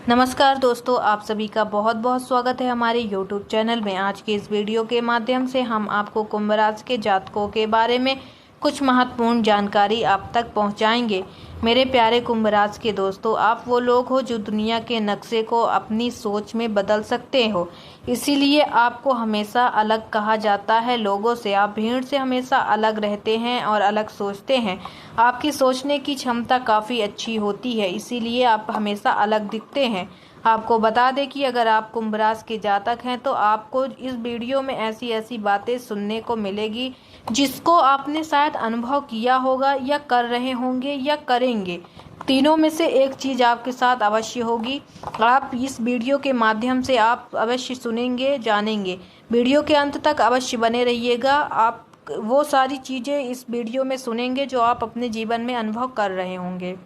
नमस्कार दोस्तों, आप सभी का बहुत बहुत स्वागत है हमारे YouTube चैनल में। आज के इस वीडियो के माध्यम से हम आपको कुंभ राशि के जातकों के बारे में कुछ महत्वपूर्ण जानकारी आप तक पहुंचाएंगे। मेरे प्यारे कुंभ राशि के दोस्तों, आप वो लोग हो जो दुनिया के नक्शे को अपनी सोच में बदल सकते हो, इसीलिए आपको हमेशा अलग कहा जाता है लोगों से। आप भीड़ से हमेशा अलग रहते हैं और अलग सोचते हैं। आपकी सोचने की क्षमता काफ़ी अच्छी होती है, इसीलिए आप हमेशा अलग दिखते हैं। आपको बता दें कि अगर आप कुंभ राशि के जातक हैं तो आपको इस वीडियो में ऐसी ऐसी बातें सुनने को मिलेगी जिसको आपने शायद अनुभव किया होगा या कर रहे होंगे या करेंगे। तीनों में से एक चीज़ आपके साथ अवश्य होगी। आप इस वीडियो के माध्यम से आप अवश्य सुनेंगे, जानेंगे। वीडियो के अंत तक अवश्य बने रहिएगा। आप वो सारी चीज़ें इस वीडियो में सुनेंगे जो आप अपने जीवन में अनुभव कर रहे होंगे।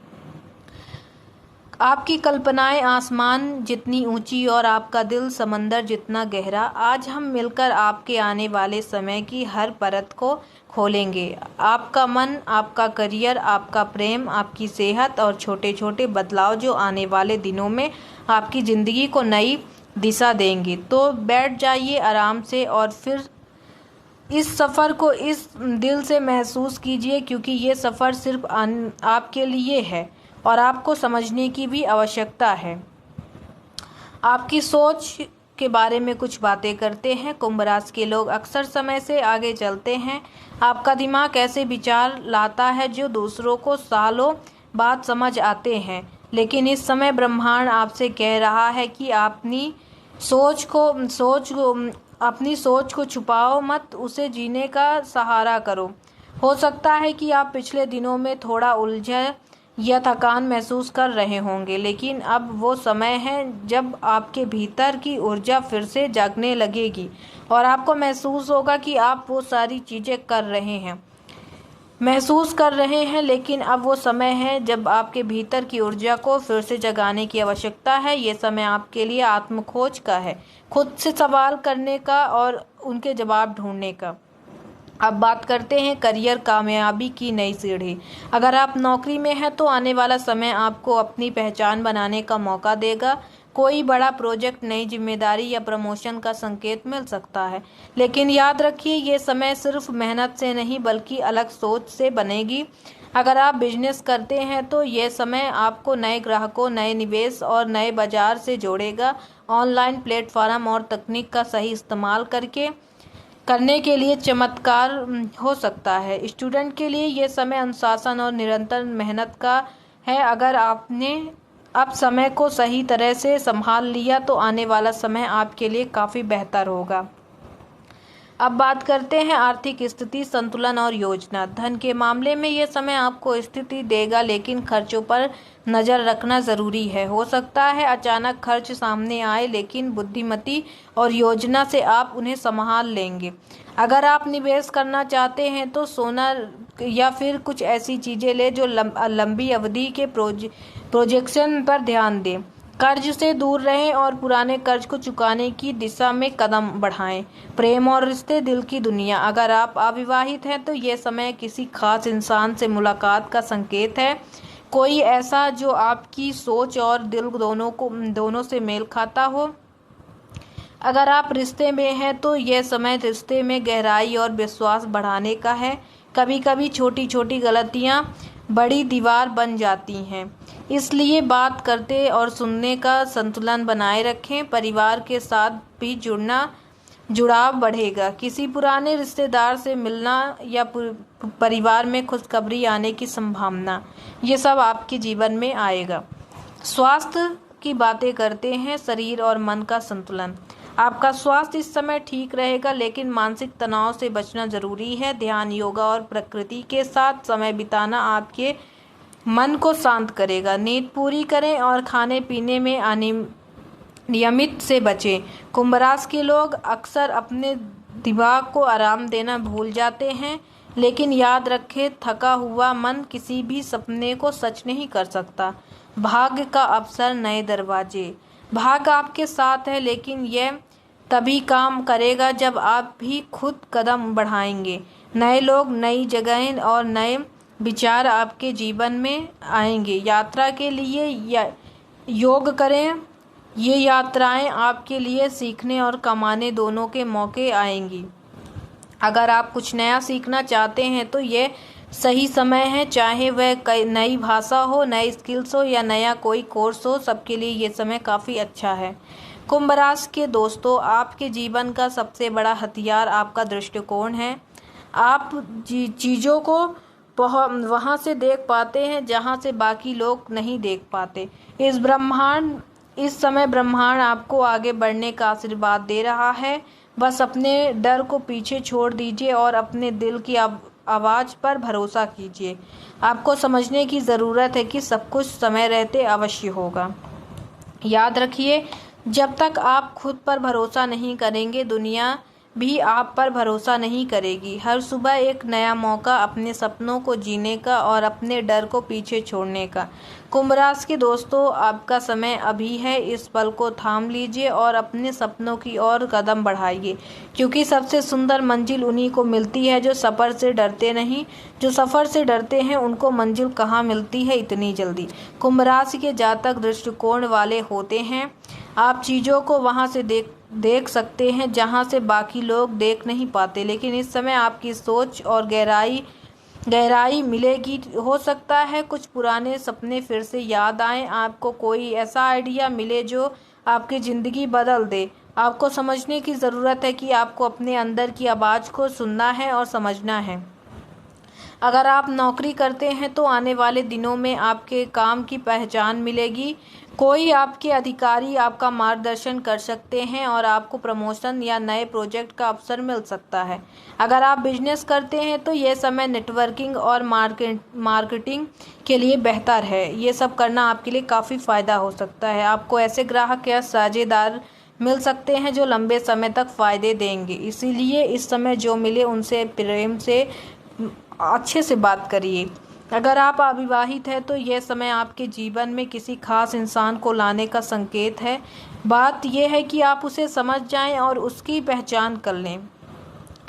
आपकी कल्पनाएं आसमान जितनी ऊंची और आपका दिल समंदर जितना गहरा। आज हम मिलकर आपके आने वाले समय की हर परत को खोलेंगे। आपका मन, आपका करियर, आपका प्रेम, आपकी सेहत और छोटे छोटे बदलाव जो आने वाले दिनों में आपकी ज़िंदगी को नई दिशा देंगे। तो बैठ जाइए आराम से और फिर इस सफ़र को इस दिल से महसूस कीजिए, क्योंकि ये सफ़र सिर्फ आपके लिए है और आपको समझने की भी आवश्यकता है। आपकी सोच के बारे में कुछ बातें करते हैं। कुंभ राशि के लोग अक्सर समय से आगे चलते हैं। आपका दिमाग ऐसे विचार लाता है जो दूसरों को सालों बाद समझ आते हैं, लेकिन इस समय ब्रह्मांड आपसे कह रहा है कि अपनी सोच को छुपाओ मत, उसे जीने का सहारा करो। हो सकता है कि आप पिछले दिनों में थोड़ा उलझन या थकान महसूस कर रहे होंगे, लेकिन अब वो समय है जब आपके भीतर की ऊर्जा फिर से जागने लगेगी और आपको महसूस होगा कि आप वो सारी चीज़ें महसूस कर रहे हैं। लेकिन अब वो समय है जब आपके भीतर की ऊर्जा को फिर से जगाने की आवश्यकता है। ये समय आपके लिए आत्मखोज का है, खुद से सवाल करने का और उनके जवाब ढूंढने का। अब बात करते हैं करियर कामयाबी की नई सीढ़ी। अगर आप नौकरी में हैं तो आने वाला समय आपको अपनी पहचान बनाने का मौका देगा। कोई बड़ा प्रोजेक्ट, नई जिम्मेदारी या प्रमोशन का संकेत मिल सकता है, लेकिन याद रखिए ये समय सिर्फ मेहनत से नहीं बल्कि अलग सोच से बनेगी। अगर आप बिजनेस करते हैं तो ये समय आपको नए ग्राहकों, नए निवेश और नए बाजार से जोड़ेगा। ऑनलाइन प्लेटफॉर्म और तकनीक का सही इस्तेमाल करने के लिए चमत्कार हो सकता है। स्टूडेंट के लिए ये समय अनुशासन और निरंतर मेहनत का है। अगर आपने अब समय को सही तरह से संभाल लिया तो आने वाला समय आपके लिए काफ़ी बेहतर होगा। अब बात करते हैं आर्थिक स्थिति, संतुलन और योजना। धन के मामले में यह समय आपको स्थिति देगा, लेकिन खर्चों पर नज़र रखना ज़रूरी है। हो सकता है अचानक खर्च सामने आए, लेकिन बुद्धिमती और योजना से आप उन्हें संभाल लेंगे। अगर आप निवेश करना चाहते हैं तो सोना या फिर कुछ ऐसी चीज़ें लें जो लंबी अवधि के प्रोजेक्शन पर ध्यान दें। कर्ज से दूर रहें और पुराने कर्ज को चुकाने की दिशा में कदम बढ़ाएं। प्रेम और रिश्ते, दिल की दुनिया। अगर आप अविवाहित हैं तो यह समय किसी खास इंसान से मुलाकात का संकेत है। कोई ऐसा जो आपकी सोच और दिल दोनों से मेल खाता हो। अगर आप रिश्ते में हैं तो यह समय रिश्ते में गहराई और विश्वास बढ़ाने का है। कभी कभी छोटी छोटी गलतियां बड़ी दीवार बन जाती हैं, इसलिए बात करते और सुनने का संतुलन बनाए रखें। परिवार के साथ भी जुड़ाव बढ़ेगा। किसी पुराने रिश्तेदार से मिलना या परिवार में खुशखबरी आने की संभावना, ये सब आपके जीवन में आएगा। स्वास्थ्य की बातें करते हैं, शरीर और मन का संतुलन। आपका स्वास्थ्य इस समय ठीक रहेगा, लेकिन मानसिक तनाव से बचना जरूरी है। ध्यान, योगा और प्रकृति के साथ समय बिताना आपके मन को शांत करेगा। नींद पूरी करें और खाने पीने में नियमित से बचें। कुंभ राशि के लोग अक्सर अपने दिमाग को आराम देना भूल जाते हैं, लेकिन याद रखें थका हुआ मन किसी भी सपने को सच नहीं कर सकता। भाग्य का अवसर, नए दरवाजे। भाग्य आपके साथ है, लेकिन यह तभी काम करेगा जब आप भी खुद कदम बढ़ाएंगे। नए लोग, नई जगहें और नए विचार आपके जीवन में आएंगे। यात्रा के लिए योग करें ये यात्राएं आपके लिए सीखने और कमाने दोनों के मौके आएंगी। अगर आप कुछ नया सीखना चाहते हैं तो ये सही समय है, चाहे वह नई भाषा हो, नई स्किल्स हो या नया कोई कोर्स हो, सबके लिए ये समय काफ़ी अच्छा है। कुंभ राशि के दोस्तों, आपके जीवन का सबसे बड़ा हथियार आपका दृष्टिकोण है। आप चीज़ों को वहाँ से देख पाते हैं जहाँ से बाकी लोग नहीं देख पाते। इस समय ब्रह्मांड आपको आगे बढ़ने का आशीर्वाद दे रहा है। बस अपने डर को पीछे छोड़ दीजिए और अपने दिल की आवाज़ पर भरोसा कीजिए। आपको समझने की ज़रूरत है कि सब कुछ समय रहते अवश्य होगा। याद रखिए, जब तक आप खुद पर भरोसा नहीं करेंगे, दुनिया भी आप पर भरोसा नहीं करेगी। हर सुबह एक नया मौका अपने सपनों को जीने का और अपने डर को पीछे छोड़ने का। कुंभ राशि के दोस्तों, आपका समय अभी है। इस पल को थाम लीजिए और अपने सपनों की ओर कदम बढ़ाइए, क्योंकि सबसे सुंदर मंजिल उन्हीं को मिलती है जो सफ़र से डरते नहीं। जो सफ़र से डरते हैं उनको मंजिल कहाँ मिलती है इतनी जल्दी। कुंभ राशि के जातक दृष्टिकोण वाले होते हैं। आप चीज़ों को वहाँ से देख सकते हैं जहाँ से बाकी लोग देख नहीं पाते, लेकिन इस समय आपकी सोच और गहराई मिलेगी। हो सकता है कुछ पुराने सपने फिर से याद आएं, आपको कोई ऐसा आइडिया मिले जो आपकी ज़िंदगी बदल दे। आपको समझने की ज़रूरत है कि आपको अपने अंदर की आवाज़ को सुनना है और समझना है। अगर आप नौकरी करते हैं तो आने वाले दिनों में आपके काम की पहचान मिलेगी। कोई आपके अधिकारी आपका मार्गदर्शन कर सकते हैं और आपको प्रमोशन या नए प्रोजेक्ट का अवसर मिल सकता है। अगर आप बिजनेस करते हैं तो यह समय नेटवर्किंग और मार्केटिंग के लिए बेहतर है। ये सब करना आपके लिए काफ़ी फ़ायदा हो सकता है। आपको ऐसे ग्राहक या साझेदार मिल सकते हैं जो लंबे समय तक फ़ायदे देंगे। इसीलिए इस समय जो मिले उनसे प्रेम से अच्छे से बात करिए। अगर आप अविवाहित हैं तो यह समय आपके जीवन में किसी खास इंसान को लाने का संकेत है। बात यह है कि आप उसे समझ जाएं और उसकी पहचान कर लें।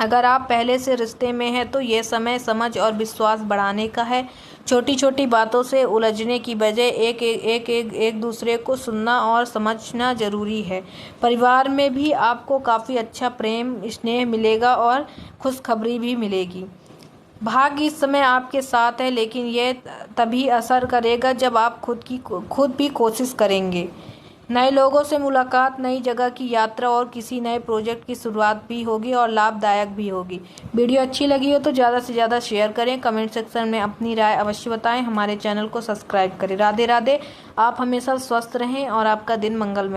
अगर आप पहले से रिश्ते में हैं तो यह समय समझ और विश्वास बढ़ाने का है। छोटी छोटी बातों से उलझने की बजाय एक दूसरे को सुनना और समझना जरूरी है। परिवार में भी आपको काफ़ी अच्छा प्रेम स्नेह मिलेगा और खुशखबरी भी मिलेगी। भाग्य इस समय आपके साथ है, लेकिन यह तभी असर करेगा जब आप खुद भी कोशिश करेंगे। नए लोगों से मुलाकात, नई जगह की यात्रा और किसी नए प्रोजेक्ट की शुरुआत भी होगी और लाभदायक भी होगी। वीडियो अच्छी लगी हो तो ज़्यादा से ज़्यादा शेयर करें। कमेंट सेक्शन में अपनी राय अवश्य बताएं। हमारे चैनल को सब्सक्राइब करें। राधे राधे। आप हमेशा स्वस्थ रहें और आपका दिन मंगलमय।